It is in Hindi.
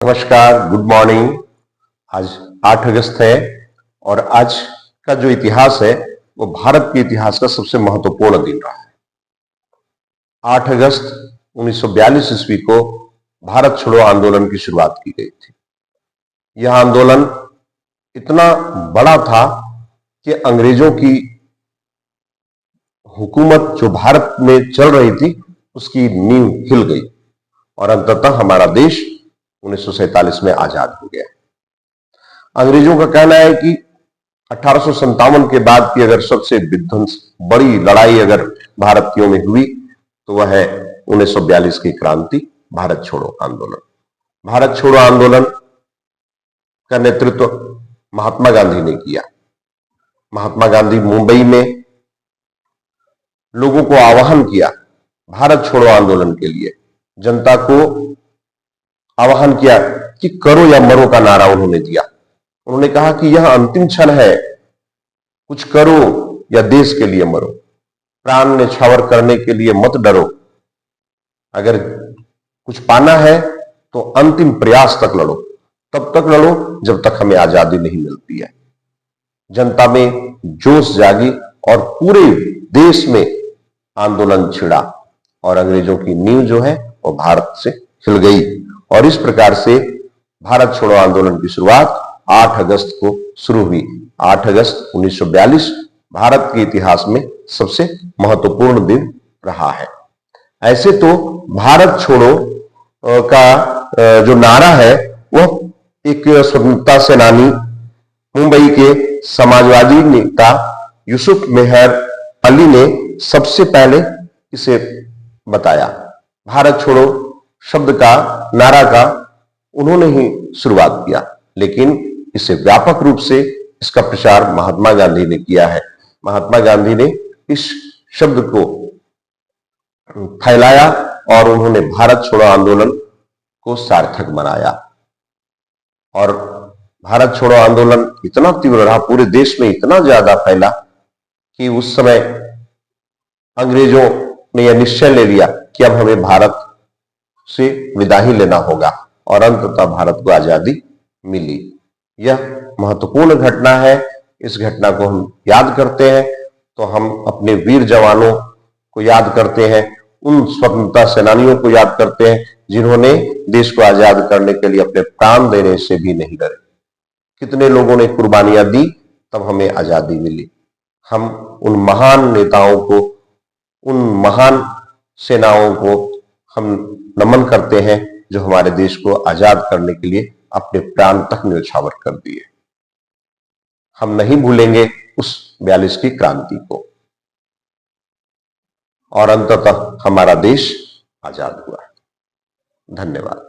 नमस्कार, गुड मॉर्निंग। आज 8 अगस्त है और आज का जो इतिहास है वो भारत के इतिहास का सबसे महत्वपूर्ण दिन रहा है। 8 अगस्त 1942 ईस्वी को भारत छोड़ो आंदोलन की शुरुआत की गई थी। यह आंदोलन इतना बड़ा था कि अंग्रेजों की हुकूमत जो भारत में चल रही थी उसकी नींव हिल गई और अंततः हमारा देश 1947 में आजाद हो गया। अंग्रेजों का कहना है कि 1857 के बाद की अगर सबसे विध्वंस बड़ी लड़ाई अगर भारतीयों में हुई तो वह है 1942 की क्रांति, भारत छोड़ो आंदोलन। भारत छोड़ो आंदोलन का नेतृत्व महात्मा गांधी ने किया। महात्मा गांधी मुंबई में लोगों को आह्वान किया भारत छोड़ो आंदोलन के लिए, जनता को आह्वान किया कि करो या मरो का नारा उन्होंने दिया। उन्होंने कहा कि यह अंतिम क्षण है, कुछ करो या देश के लिए मरो, प्राण न्यौछावर करने के लिए मत डरो, अगर कुछ पाना है तो अंतिम प्रयास तक लड़ो, तब तक लड़ो जब तक हमें आजादी नहीं मिलती है। जनता में जोश जागी और पूरे देश में आंदोलन छिड़ा और अंग्रेजों की नींव जो है वो भारत से हिल गई और इस प्रकार से भारत छोड़ो आंदोलन की शुरुआत 8 अगस्त को शुरू हुई। 8 अगस्त 1942 भारत के इतिहास में सबसे महत्वपूर्ण दिन रहा है। ऐसे तो भारत छोड़ो का जो नारा है वह एक स्वतंत्रता सेनानी मुंबई के समाजवादी नेता यूसुफ मेहर अली ने सबसे पहले इसे बताया। भारत छोड़ो शब्द का, नारा का उन्होंने ही शुरुआत किया, लेकिन इसे व्यापक रूप से इसका प्रचार महात्मा गांधी ने किया है। महात्मा गांधी ने इस शब्द को फैलाया और उन्होंने भारत छोड़ो आंदोलन को सार्थक बनाया और भारत छोड़ो आंदोलन इतना तीव्र रहा, पूरे देश में इतना ज्यादा फैला कि उस समय अंग्रेजों ने यह निश्चय ले लिया कि अब हमें भारत से विदा ही लेना होगा और अंततः भारत को आजादी मिली। यह महत्वपूर्ण घटना है। इस घटना को हम याद करते हैं तो हम अपने वीर जवानों को याद करते हैं, उन स्वतंत्रता सेनानियों को याद करते हैं जिन्होंने देश को आजाद करने के लिए अपने प्राण देने से भी नहीं डरे। कितने लोगों ने कुर्बानियां दी, तब हमें आजादी मिली। हम उन महान नेताओं को, उन महान सेनाओं को हम नमन करते हैं जो हमारे देश को आजाद करने के लिए अपने प्राण तक न्यौछावर कर दिए। हम नहीं भूलेंगे उस 42 की क्रांति को और अंततः हमारा देश आजाद हुआ। धन्यवाद।